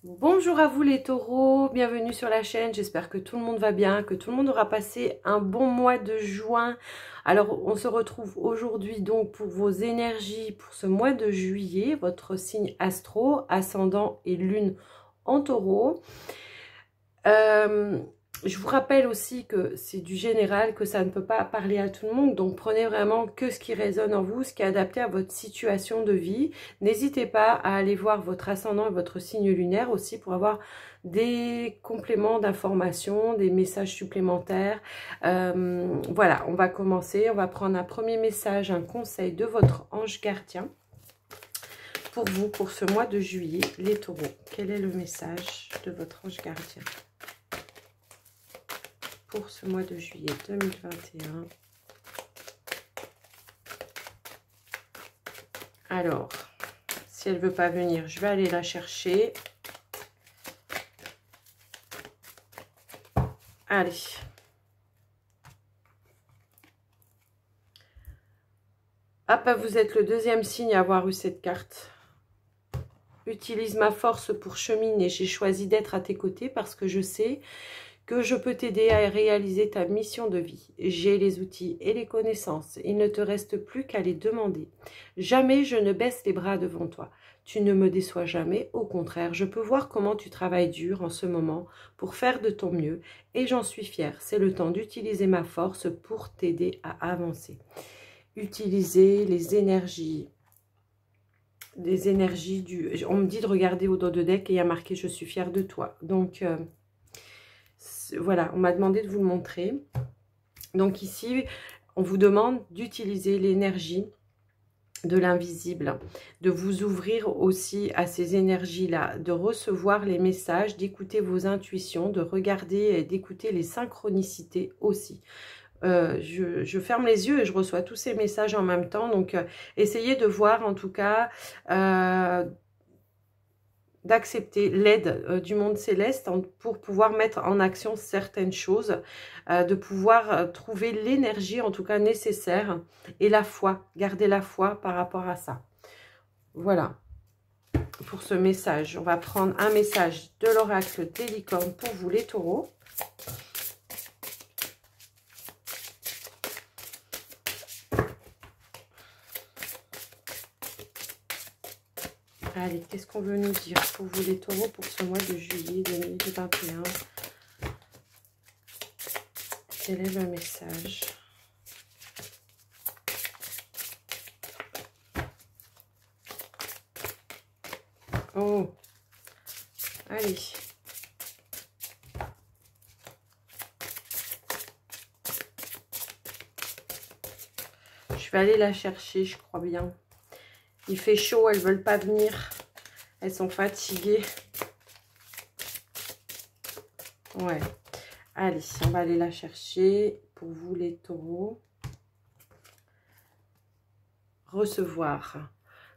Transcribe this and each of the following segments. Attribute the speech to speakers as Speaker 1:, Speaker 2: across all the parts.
Speaker 1: Bonjour à vous les taureaux, bienvenue sur la chaîne, j'espère que tout le monde va bien, que tout le monde aura passé un bon mois de juin. Alors on se retrouve aujourd'hui donc pour vos énergies pour ce mois de juillet, votre signe astro, ascendant et lune en taureau. Je vous rappelle aussi que c'est du général, que ça ne peut pas parler à tout le monde. Donc prenez vraiment que ce qui résonne en vous, ce qui est adapté à votre situation de vie. N'hésitez pas à aller voir votre ascendant et votre signe lunaire aussi pour avoir des compléments d'informations, des messages supplémentaires. Voilà, on va commencer. On va prendre un premier message, un conseil de votre ange gardien pour vous, pour ce mois de juillet, les taureaux. Quel est le message de votre ange gardien pour ce mois de juillet 2021? Alors, si elle ne veut pas venir, je vais aller la chercher. Allez. Hop, vous êtes le deuxième signe à avoir eu cette carte. Utilise ma force pour cheminer. J'ai choisi d'être à tes côtés parce que je sais que je peux t'aider à réaliser ta mission de vie. J'ai les outils et les connaissances. Il ne te reste plus qu'à les demander. Jamais je ne baisse les bras devant toi. Tu ne me déçois jamais. Au contraire, je peux voir comment tu travailles dur en ce moment pour faire de ton mieux. Et j'en suis fière. C'est le temps d'utiliser ma force pour t'aider à avancer. Utiliser les énergies. Des énergies du... On me dit de regarder au dos de deck et il y a marqué « Je suis fière de toi ». Donc... voilà, on m'a demandé de vous le montrer. Donc ici, on vous demande d'utiliser l'énergie de l'invisible, de vous ouvrir aussi à ces énergies-là, de recevoir les messages, d'écouter vos intuitions, de regarder et d'écouter les synchronicités aussi. Je ferme les yeux et je reçois tous ces messages en même temps. Donc, essayez de voir en tout cas... d'accepter l'aide du monde céleste pour pouvoir mettre en action certaines choses, de pouvoir trouver l'énergie en tout cas nécessaire et la foi, garder la foi par rapport à ça. Voilà pour ce message. On va prendre un message de l'oracle des licornes pour vous les taureaux. Allez, qu'est-ce qu'on veut nous dire pour vous les taureaux pour ce mois de juillet 2021? Quel est le message? Oh, allez. Je vais aller la chercher, je crois bien. Il fait chaud, elles ne veulent pas venir. Elles sont fatiguées. Ouais. Allez, on va aller la chercher pour vous les taureaux. Recevoir.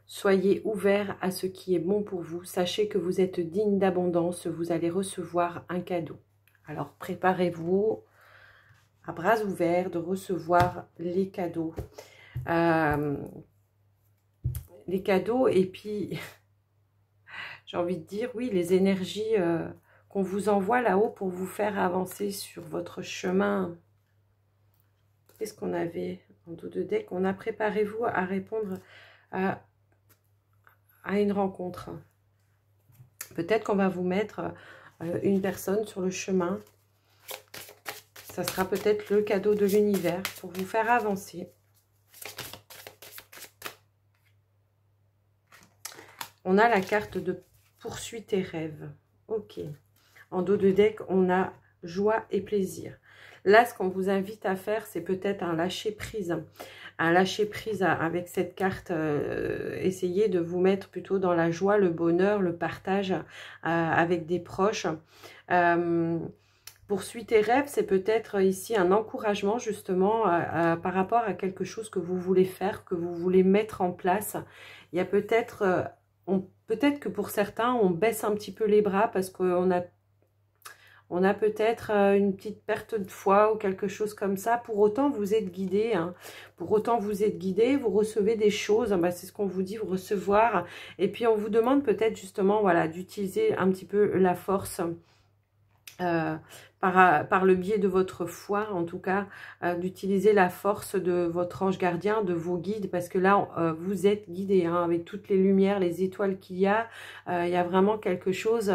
Speaker 1: Soyez ouverts à ce qui est bon pour vous. Sachez que vous êtes digne d'abondance. Vous allez recevoir un cadeau. Alors, préparez-vous à bras ouverts de recevoir les cadeaux. Les cadeaux et puis... J'ai envie de dire, oui, les énergies qu'on vous envoie là-haut pour vous faire avancer sur votre chemin. Qu'est-ce qu'on avait en dos de deck? On a préparé-vous à répondre à une rencontre. Peut-être qu'on va vous mettre une personne sur le chemin. Ça sera peut-être le cadeau de l'univers pour vous faire avancer. On a la carte de poursuis tes rêves. Ok. En dos de deck, on a joie et plaisir. Là, ce qu'on vous invite à faire, c'est peut-être un lâcher-prise. Un lâcher-prise avec cette carte. Essayez de vous mettre plutôt dans la joie, le bonheur, le partage avec des proches. Poursuis tes rêves, c'est peut-être ici un encouragement justement par rapport à quelque chose que vous voulez faire, que vous voulez mettre en place. Il y a peut-être... peut-être que pour certains, on baisse un petit peu les bras parce qu'on a On a peut-être une petite perte de foi ou quelque chose comme ça. Pour autant, vous êtes guidé. Hein. Pour autant, vous êtes guidé. Vous recevez des choses. Bah, c'est ce qu'on vous dit, vous recevoir. Et puis, on vous demande peut-être justement, voilà, d'utiliser un petit peu la force par le biais de votre foi, en tout cas, d'utiliser la force de votre ange gardien, de vos guides, parce que là, vous êtes guidé, hein, avec toutes les lumières, les étoiles qu'il y a vraiment quelque chose,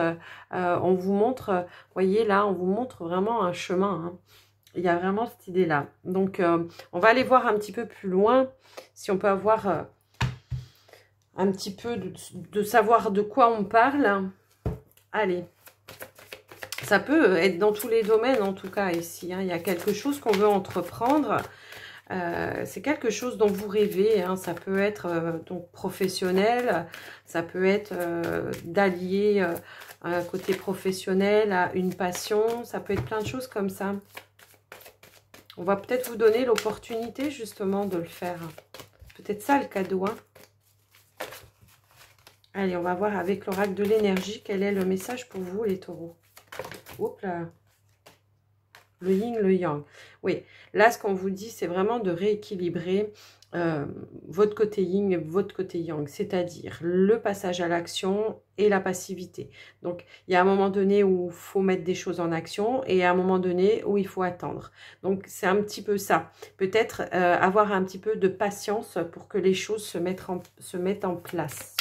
Speaker 1: on vous montre, voyez là, on vous montre vraiment un chemin, hein. Il y a vraiment cette idée-là. Donc, on va aller voir un petit peu plus loin, si on peut avoir un petit peu de savoir de quoi on parle. Allez. Ça peut être dans tous les domaines, en tout cas, ici. Hein. Il y a quelque chose qu'on veut entreprendre. C'est quelque chose dont vous rêvez. Hein. Ça peut être donc professionnel. Ça peut être d'allier un côté professionnel à une passion. Ça peut être plein de choses comme ça. On va peut-être vous donner l'opportunité, justement, de le faire. Peut-être ça, le cadeau. Hein. Allez, on va voir avec l'oracle de l'énergie quel est le message pour vous, les taureaux. Oups là. Le yin, le yang. Oui, là, ce qu'on vous dit, c'est vraiment de rééquilibrer votre côté yin et votre côté yang, c'est-à-dire le passage à l'action et la passivité. Donc, il y a un moment donné où il faut mettre des choses en action et à un moment donné où il faut attendre. Donc, c'est un petit peu ça. Peut-être avoir un petit peu de patience pour que les choses se mettent en place.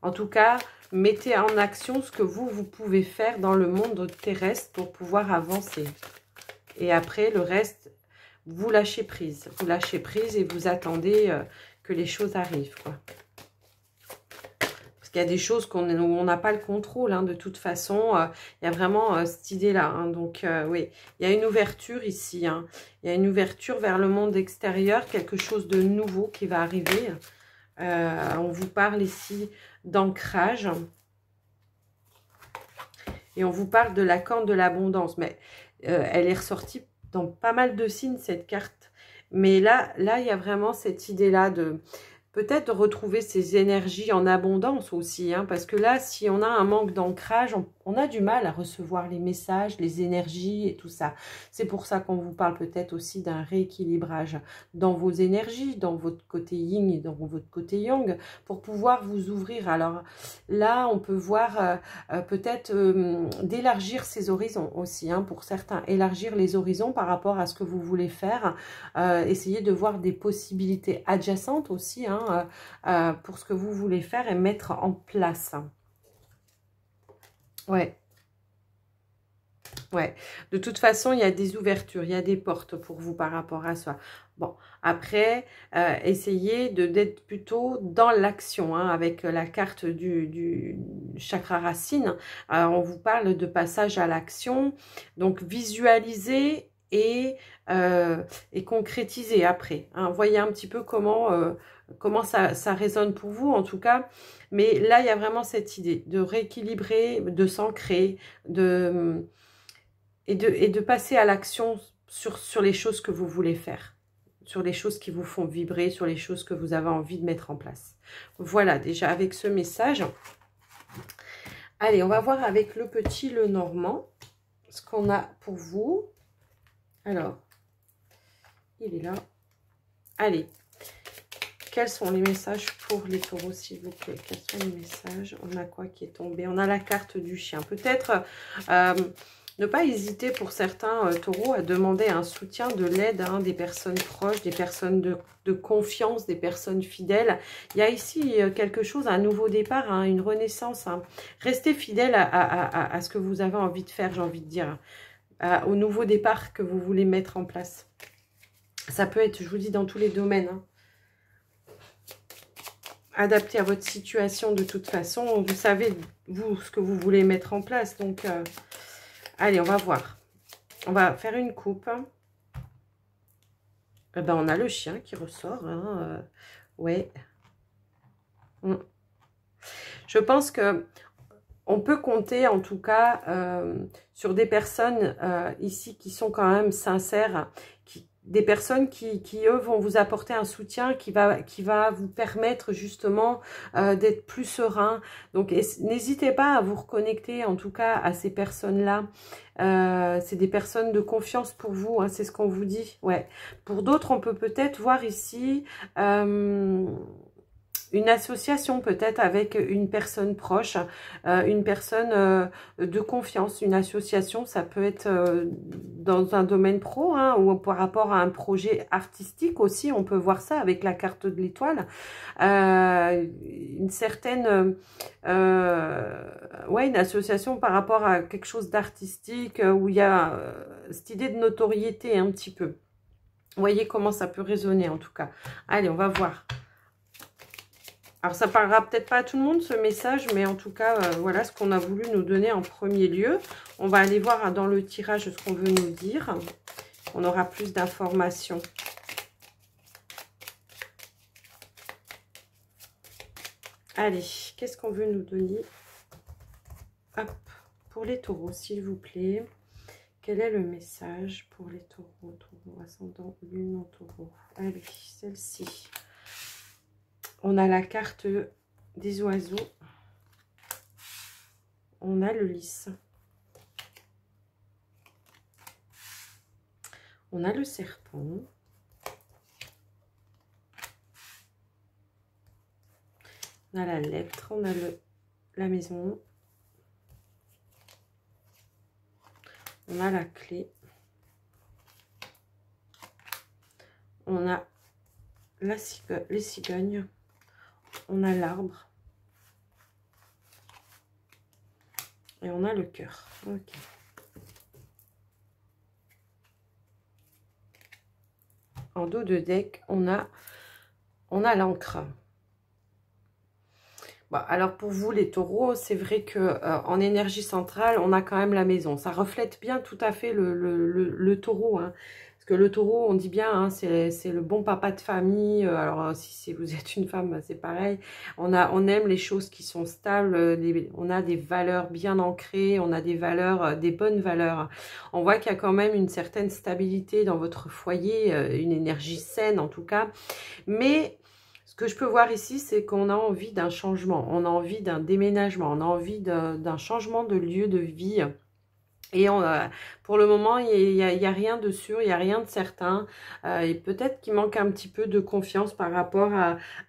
Speaker 1: En tout cas, mettez en action ce que vous pouvez faire dans le monde terrestre pour pouvoir avancer. Et après, le reste, vous lâchez prise. Vous lâchez prise et vous attendez que les choses arrivent, quoi. Parce qu'il y a des choses où on n'a pas le contrôle, hein, de toute façon. Il y a vraiment cette idée-là. Hein. Donc, oui, il y a une ouverture ici. Hein. Il y a une ouverture vers le monde extérieur, quelque chose de nouveau qui va arriver. On vous parle ici d'ancrage. Et on vous parle de la corne de l'abondance. Mais elle est ressortie dans pas mal de signes, cette carte. Mais là, il y a vraiment cette idée-là de peut-être de retrouver ces énergies en abondance aussi. Hein, parce que là, si on a un manque d'ancrage, on a du mal à recevoir les messages, les énergies et tout ça. C'est pour ça qu'on vous parle peut-être aussi d'un rééquilibrage dans vos énergies, dans votre côté yin et dans votre côté yang, pour pouvoir vous ouvrir. Alors là, on peut voir peut-être d'élargir ses horizons aussi, hein, pour certains. Élargir les horizons par rapport à ce que vous voulez faire. Essayer de voir des possibilités adjacentes aussi, hein, pour ce que vous voulez faire et mettre en place. Ouais. Ouais. De toute façon, il y a des ouvertures, il y a des portes pour vous par rapport à ça. Bon, après, essayez d'être plutôt dans l'action, hein, avec la carte du chakra racine. On vous parle de passage à l'action. Donc, visualisez et concrétiser après. Hein. Voyez un petit peu comment ça résonne pour vous, en tout cas. Mais là, il y a vraiment cette idée de rééquilibrer, de s'ancrer, et de passer à l'action sur les choses que vous voulez faire, sur les choses qui vous font vibrer, sur les choses que vous avez envie de mettre en place. Voilà, déjà avec ce message. Allez, on va voir avec le petit Lenormand ce qu'on a pour vous. Alors, il est là. Allez, quels sont les messages pour les taureaux, s'il vous plaît? Quels sont les messages? On a quoi qui est tombé? On a la carte du chien. Peut-être ne pas hésiter pour certains taureaux à demander un soutien, de l'aide, hein, des personnes proches, des personnes de confiance, des personnes fidèles. Il y a ici quelque chose, un nouveau départ, hein, une renaissance. Hein. Restez fidèle à ce que vous avez envie de faire, j'ai envie de dire. Au nouveau départ que vous voulez mettre en place. Ça peut être, je vous dis, dans tous les domaines. Hein. Adapté à votre situation de toute façon. Vous savez, vous, ce que vous voulez mettre en place. Donc, allez, on va voir. On va faire une coupe. Eh ben, on a le chien qui ressort. Hein. Ouais. Je pense que on peut compter en tout cas sur des personnes ici qui sont quand même sincères, des personnes qui, eux, vont vous apporter un soutien qui va vous permettre justement d'être plus serein. Donc, n'hésitez pas à vous reconnecter, en tout cas, à ces personnes-là. C'est des personnes de confiance pour vous, hein, c'est ce qu'on vous dit. Ouais. Pour d'autres, on peut peut-être voir ici... une association peut-être avec une personne proche, une personne de confiance. Une association, ça peut être dans un domaine pro, hein, ou par rapport à un projet artistique aussi. On peut voir ça avec la carte de l'étoile. Une certaine... ouais, une association par rapport à quelque chose d'artistique où il y a cette idée de notoriété un petit peu. Vous voyez comment ça peut résonner en tout cas. Allez, on va voir. Alors, ça parlera peut-être pas à tout le monde, ce message, mais en tout cas, voilà ce qu'on a voulu nous donner en premier lieu. On va aller voir dans le tirage ce qu'on veut nous dire. On aura plus d'informations. Allez, qu'est-ce qu'on veut nous donner? Hop, pour les taureaux, s'il vous plaît. Quel est le message pour les taureaux? Taureau, ascendant, lune en taureau. Allez, celle-ci. On a la carte des oiseaux. On a le lys. On a le serpent. On a la lettre. On a la maison. On a la clé. On a les cigognes. On a l'arbre. Et on a le cœur. Ok. En dos de deck, on a l'encre. Bon, alors pour vous les taureaux, c'est vrai que en énergie centrale, on a quand même la maison. Ça reflète bien tout à fait le taureau, hein. Parce que le taureau, on dit bien, hein, c'est le bon papa de famille. Alors, si vous êtes une femme, c'est pareil. On aime les choses qui sont stables. On a des valeurs bien ancrées. On a des valeurs, des bonnes valeurs. On voit qu'il y a quand même une certaine stabilité dans votre foyer, une énergie saine en tout cas. Mais ce que je peux voir ici, c'est qu'on a envie d'un changement. On a envie d'un déménagement. On a envie d'un changement de lieu de vie. Et pour le moment, il y a rien de sûr, il n'y a rien de certain. Et peut-être qu'il manque un petit peu de confiance par rapport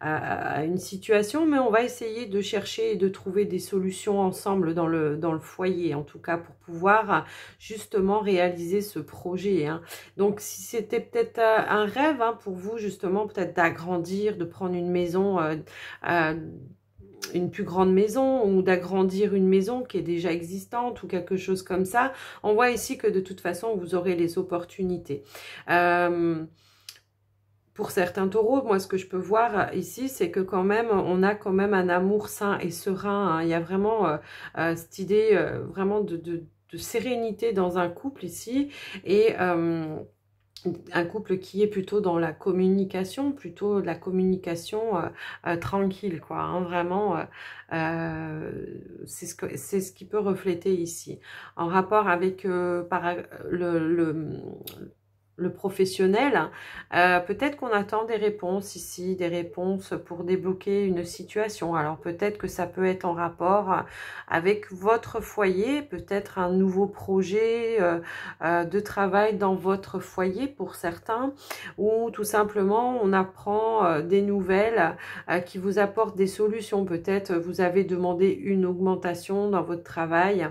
Speaker 1: à une situation. Mais on va essayer de chercher et de trouver des solutions ensemble dans le foyer. En tout cas, pour pouvoir justement réaliser ce projet, hein. Donc, si c'était peut-être un rêve, hein, pour vous, justement, peut-être d'agrandir, de prendre une maison... une plus grande maison ou d'agrandir une maison qui est déjà existante ou quelque chose comme ça. On voit ici que de toute façon, vous aurez les opportunités. Pour certains taureaux, moi, ce que je peux voir ici, c'est que quand même, on a quand même un amour sain et serein, hein. Il y a vraiment cette idée vraiment de sérénité dans un couple ici et... un couple qui est plutôt dans la communication, plutôt de la communication tranquille, quoi, hein, vraiment, c'est ce qui peut refléter ici. En rapport avec le professionnel, peut-être qu'on attend des réponses ici, des réponses pour débloquer une situation. Alors peut-être que ça peut être en rapport avec votre foyer, peut-être un nouveau projet de travail dans votre foyer pour certains, ou tout simplement on apprend des nouvelles qui vous apportent des solutions. Peut-être vous avez demandé une augmentation dans votre travail,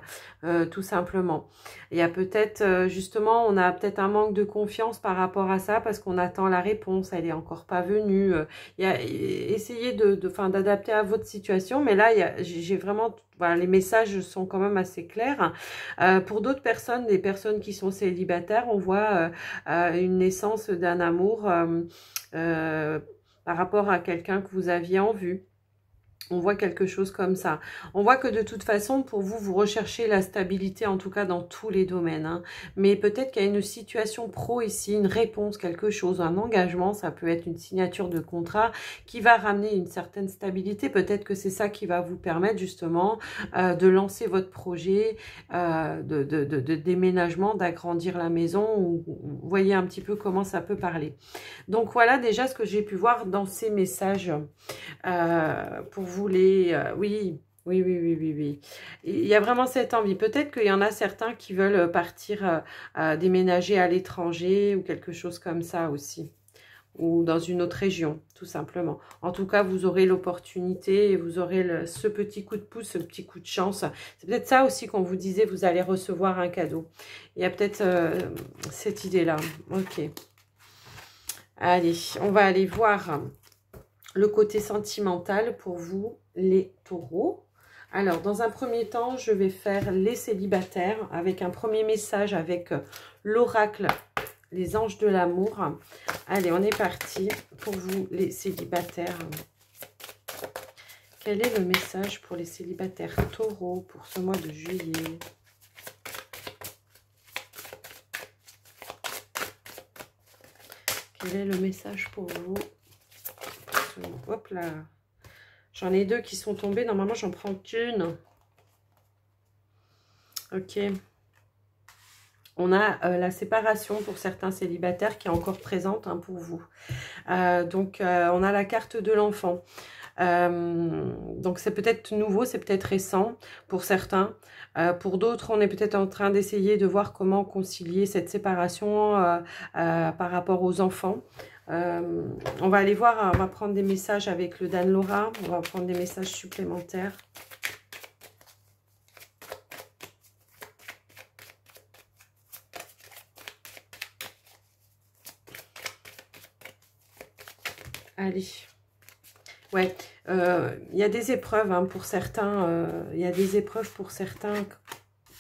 Speaker 1: tout simplement. Il y a peut-être justement, on a peut-être un manque de confiance par rapport à ça parce qu'on attend la réponse, elle est encore pas venue. Essayez d'adapter à votre situation, mais là j'ai vraiment, voilà, les messages sont quand même assez clairs. Pour d'autres personnes, des personnes qui sont célibataires, on voit une naissance d'un amour par rapport à quelqu'un que vous aviez en vue. On voit quelque chose comme ça. On voit que de toute façon, pour vous, vous recherchez la stabilité, en tout cas dans tous les domaines. Hein. Mais peut-être qu'il y a une situation pro ici, une réponse, quelque chose, un engagement. Ça peut être une signature de contrat qui va ramener une certaine stabilité. Peut-être que c'est ça qui va vous permettre justement de lancer votre projet de déménagement, d'agrandir la maison. Ou, vous voyez un petit peu comment ça peut parler. Donc voilà déjà ce que j'ai pu voir dans ces messages. Pour vous les... oui, oui, oui, oui, oui, oui. Il y a vraiment cette envie. Peut-être qu'il y en a certains qui veulent partir déménager à l'étranger ou quelque chose comme ça aussi. Ou dans une autre région, tout simplement. En tout cas, vous aurez l'opportunité et vous aurez ce petit coup de pouce, ce petit coup de chance. C'est peut-être ça aussi qu'on vous disait, vous allez recevoir un cadeau. Il y a peut-être cette idée-là. Ok. Allez, on va aller voir le côté sentimental pour vous, les taureaux. Alors, dans un premier temps, je vais faire les célibataires avec un premier message avec l'oracle, les anges de l'amour. Allez, on est parti pour vous, les célibataires. Quel est le message pour les célibataires taureaux pour ce mois de juillet? Quel est le message pour vous? Hop là. J'en ai deux qui sont tombés. Normalement, j'en prends qu'une. Ok. On a la séparation pour certains célibataires qui est encore présente hein, pour vous. Donc, on a la carte de l'enfant. Donc, c'est peut-être nouveau, c'est peut-être récent pour certains. Pour d'autres, on est peut-être en train d'essayer de voir comment concilier cette séparation par rapport aux enfants. On va aller voir, on va prendre des messages avec le Dan Laura. On va prendre des messages supplémentaires. Allez. Ouais, il y a des épreuves hein, pour certains. Il y a des épreuves pour certains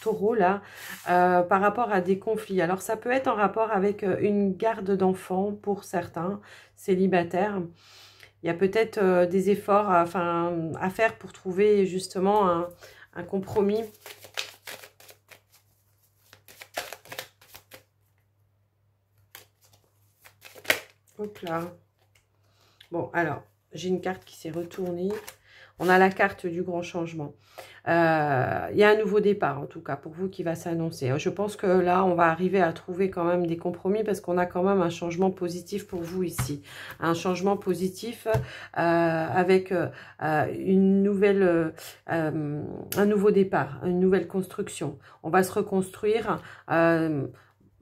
Speaker 1: taureaux là, par rapport à des conflits. Alors, ça peut être en rapport avec une garde d'enfants pour certains célibataires. Il y a peut-être des efforts à faire pour trouver justement un compromis. Hop là. Bon, alors, j'ai une carte qui s'est retournée. On a la carte du grand changement. Il y a un nouveau départ, en tout cas, pour vous qui va s'annoncer. Je pense que là, on va arriver à trouver quand même des compromis parce qu'on a quand même un changement positif pour vous ici. Un changement positif avec une nouvelle, un nouveau départ, une nouvelle construction. On va se reconstruire.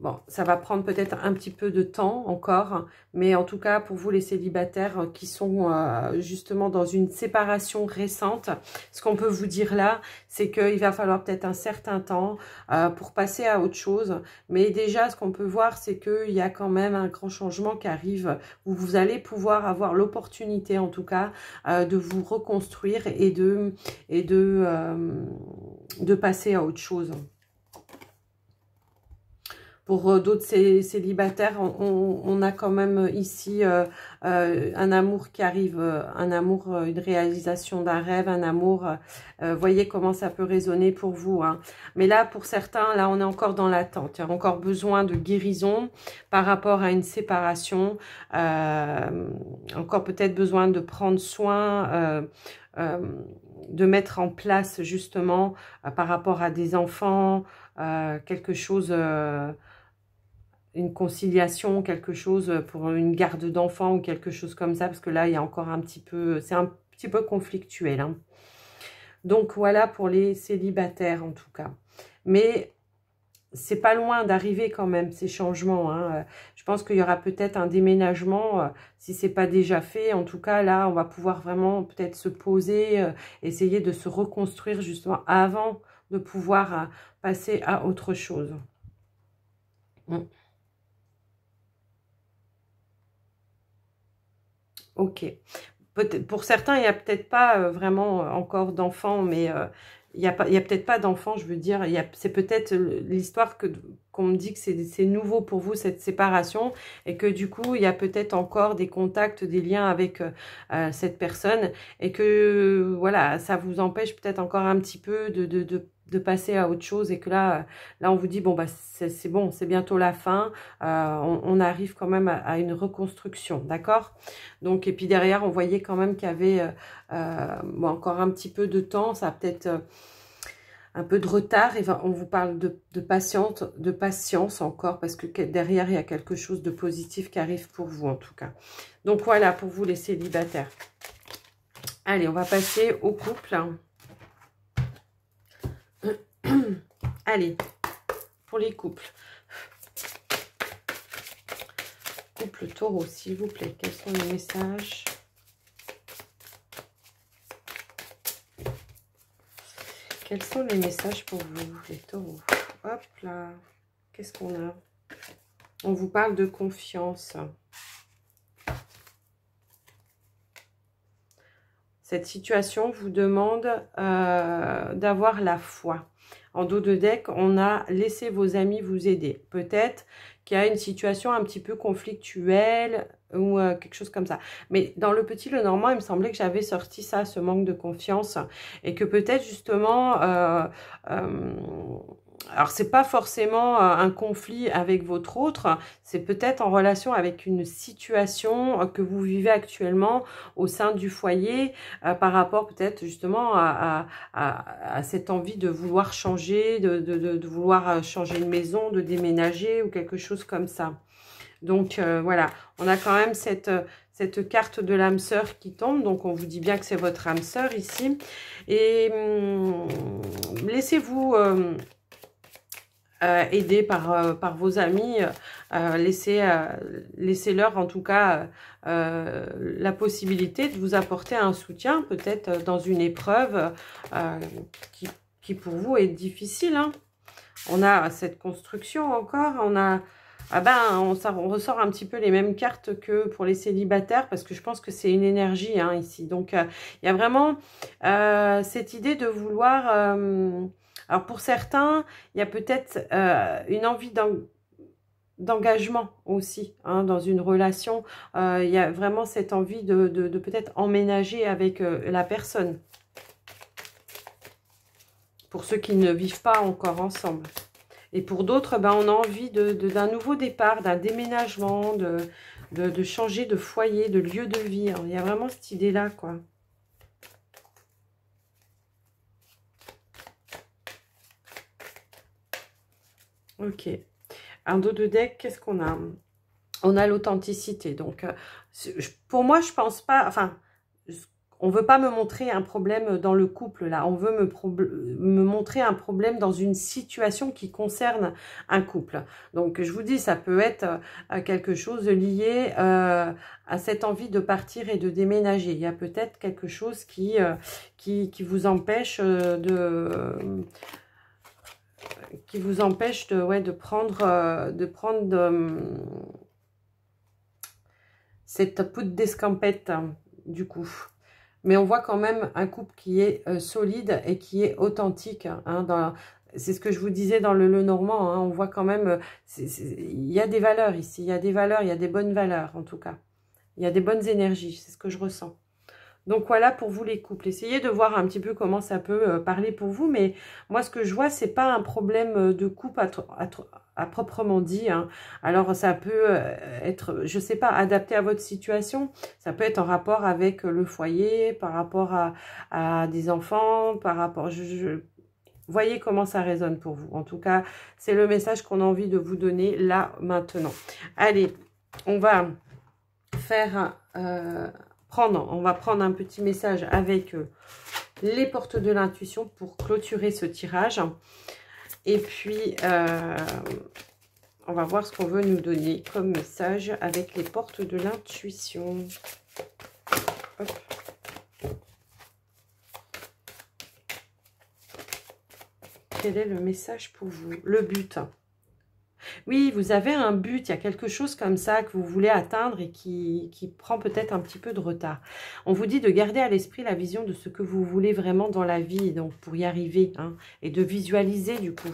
Speaker 1: Bon, ça va prendre peut-être un petit peu de temps encore, mais en tout cas, pour vous les célibataires qui sont justement dans une séparation récente, ce qu'on peut vous dire là, c'est qu'il va falloir peut-être un certain temps pour passer à autre chose. Mais déjà, ce qu'on peut voir, c'est qu'il y a quand même un grand changement qui arrive, où vous allez pouvoir avoir l'opportunité, en tout cas, de vous reconstruire et de passer à autre chose. Pour d'autres célibataires, on a quand même ici un amour qui arrive, un amour, une réalisation d'un rêve, un amour. Voyez comment ça peut résonner pour vous. Hein. Mais là, pour certains, là, on est encore dans l'attente. Il y a encore besoin de guérison par rapport à une séparation. Encore peut-être besoin de prendre soin, de mettre en place justement par rapport à des enfants, quelque chose... une conciliation, quelque chose pour une garde d'enfant ou quelque chose comme ça, parce que là, il y a encore un petit peu, c'est un petit peu conflictuel. Hein. Donc, voilà pour les célibataires, en tout cas. Mais c'est pas loin d'arriver quand même, ces changements. Hein. Je pense qu'il y aura peut-être un déménagement, si c'est pas déjà fait. En tout cas, là, on va pouvoir vraiment peut-être se poser, essayer de se reconstruire justement avant de pouvoir passer à autre chose. Ok. Pour certains, il n'y a peut-être pas vraiment encore d'enfants, mais il y a peut-être pas d'enfant, je veux dire, c'est peut-être l'histoire qu'on me dit que c'est nouveau pour vous, cette séparation, et que du coup, il y a peut-être encore des contacts, des liens avec cette personne, et que, voilà, ça vous empêche peut-être encore un petit peu de passer à autre chose, et que là on vous dit, bon, bah c'est bon, c'est bientôt la fin, on arrive quand même à une reconstruction, d'accord? Donc, et puis derrière, on voyait quand même qu'il y avait bon, encore un petit peu de temps, ça a peut-être un peu de retard, et on vous parle de patience encore, parce que derrière, il y a quelque chose de positif qui arrive pour vous, en tout cas. Donc voilà, pour vous les célibataires. Allez, on va passer au couple. Allez, pour les couples. Couple taureau, s'il vous plaît. Quels sont les messages? Quels sont les messages pour vous, les taureaux? Hop là. Qu'est-ce qu'on a? On vous parle de confiance. Cette situation vous demande d'avoir la foi. En dos de deck, on a laissé vos amis vous aider. Peut-être qu'il y a une situation un petit peu conflictuelle ou quelque chose comme ça. Mais dans le petit Lenormand, il me semblait que j'avais sorti ça, ce manque de confiance. Et que peut-être justement... alors, c'est pas forcément un conflit avec votre autre, c'est peut-être en relation avec une situation que vous vivez actuellement au sein du foyer, par rapport peut-être justement à cette envie de vouloir changer, de vouloir changer de maison, de déménager ou quelque chose comme ça. Donc voilà, on a quand même cette carte de l'âme sœur qui tombe, donc on vous dit bien que c'est votre âme sœur ici. Et laissez-vous... aidés par vos amis, laissez-leur en tout cas la possibilité de vous apporter un soutien, peut-être dans une épreuve qui pour vous est difficile. Hein. On a cette construction encore, on a... Ah ben, on ressort un petit peu les mêmes cartes que pour les célibataires, parce que je pense que c'est une énergie hein, ici. Donc, il y a vraiment cette idée de vouloir... alors, pour certains, il y a peut-être une envie d'engagement aussi hein, dans une relation. Il y a vraiment cette envie de peut-être emménager avec la personne. Pour ceux qui ne vivent pas encore ensemble. Et pour d'autres, ben, on a envie d'un nouveau départ, d'un déménagement, de changer de foyer, de lieu de vie. Alors, il y a vraiment cette idée-là, quoi. Ok. Un dos de deck, qu'est-ce qu'on a? On a l'authenticité. Donc, pour moi, je pense pas... Enfin, on veut pas me montrer un problème dans le couple, là. On veut me montrer un problème dans une situation qui concerne un couple. Donc, je vous dis, ça peut être quelque chose lié à cette envie de partir et de déménager. Il y a peut-être quelque chose qui vous empêche de prendre cette poudre d'escampette, hein, du coup. Mais on voit quand même un couple qui est solide et qui est authentique. Hein, c'est ce que je vous disais dans le Lenormand. Hein, on voit quand même, il y a des valeurs ici. Il y a des valeurs, il y a des bonnes valeurs en tout cas. Il y a des bonnes énergies, c'est ce que je ressens. Donc voilà pour vous les couples. Essayez de voir un petit peu comment ça peut parler pour vous. Mais moi ce que je vois, c'est pas un problème de couple à proprement dit. Hein. Alors ça peut être, je sais pas, adapté à votre situation. Ça peut être en rapport avec le foyer, par rapport à des enfants, par rapport... Voyez comment ça résonne pour vous. En tout cas, c'est le message qu'on a envie de vous donner là, maintenant. Allez, on va faire... on va prendre un petit message avec les portes de l'intuition pour clôturer ce tirage. Et puis, on va voir ce qu'on veut nous donner comme message avec les portes de l'intuition. Quel est le message pour vous? Le but. Oui, vous avez un but, il y a quelque chose comme ça que vous voulez atteindre et qui prend peut-être un petit peu de retard. On vous dit de garder à l'esprit la vision de ce que vous voulez vraiment dans la vie, donc pour y arriver, hein, et de visualiser du coup.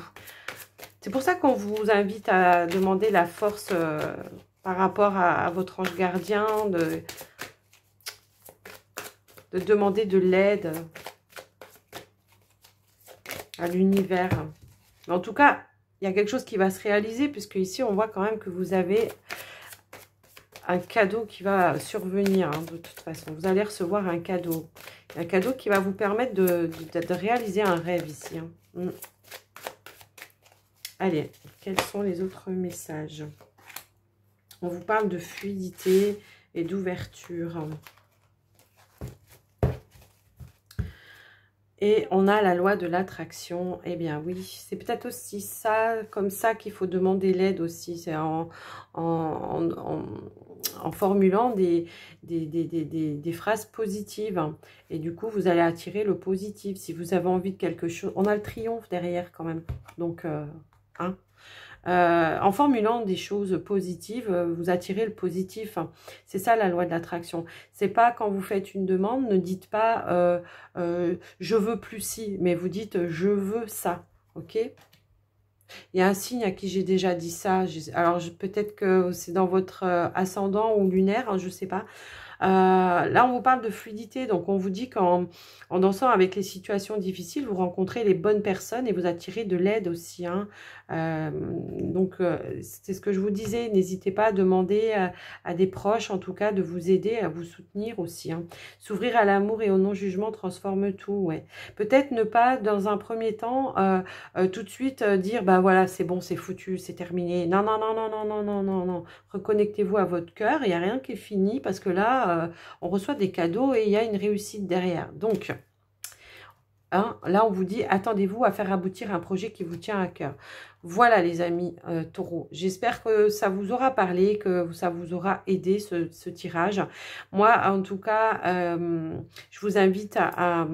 Speaker 1: C'est pour ça qu'on vous invite à demander la force par rapport à votre ange gardien, de demander de l'aide à l'univers. En tout cas, il y a quelque chose qui va se réaliser, puisque ici, on voit quand même que vous avez un cadeau qui va survenir, hein, de toute façon. Vous allez recevoir un cadeau. Un cadeau qui va vous permettre de réaliser un rêve ici. Hein. Allez, quels sont les autres messages? On vous parle de fluidité et d'ouverture. Et on a la loi de l'attraction. Eh bien oui, c'est peut-être aussi ça, comme ça qu'il faut demander l'aide aussi. C'est en formulant des phrases positives. Et du coup, vous allez attirer le positif. Si vous avez envie de quelque chose, on a le triomphe derrière quand même. Donc, hein. En formulant des choses positives, vous attirez le positif. C'est ça la loi de l'attraction. C'est pas quand vous faites une demande, ne dites pas je veux plus ci, mais vous dites je veux ça. Ok? Il y a un signe à qui j'ai déjà dit ça. Alors peut-être que c'est dans votre ascendant ou lunaire, hein, je sais pas. Là, on vous parle de fluidité, donc on vous dit qu'en dansant avec les situations difficiles, vous rencontrez les bonnes personnes et vous attirez de l'aide aussi. Hein. Donc, c'est ce que je vous disais, n'hésitez pas à demander à des proches, en tout cas, de vous aider, à vous soutenir aussi. Hein. S'ouvrir à l'amour et au non-jugement transforme tout, ouais. Peut-être ne pas, dans un premier temps, tout de suite dire, bah voilà, c'est bon, c'est foutu, c'est terminé. Non, non, non, non, non, non, non, non, non. Reconnectez-vous à votre cœur, il n'y a rien qui est fini, parce que là, on reçoit des cadeaux et il y a une réussite derrière. Donc, hein, là, on vous dit, attendez-vous à faire aboutir un projet qui vous tient à cœur. Voilà, les amis taureaux. J'espère que ça vous aura parlé, que ça vous aura aidé, ce tirage. Moi, en tout cas, je vous invite à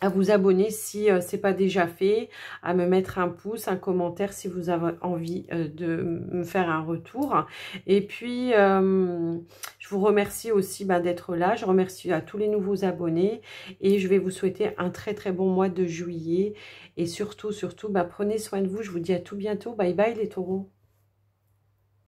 Speaker 1: vous abonner si ce n'est pas déjà fait, à me mettre un pouce, un commentaire si vous avez envie de me faire un retour. Et puis, je vous remercie aussi d'être là. Je remercie à tous les nouveaux abonnés et je vais vous souhaiter un très très bon mois de juillet. Et surtout, prenez soin de vous. Je vous dis à tout bientôt. Bye bye les taureaux.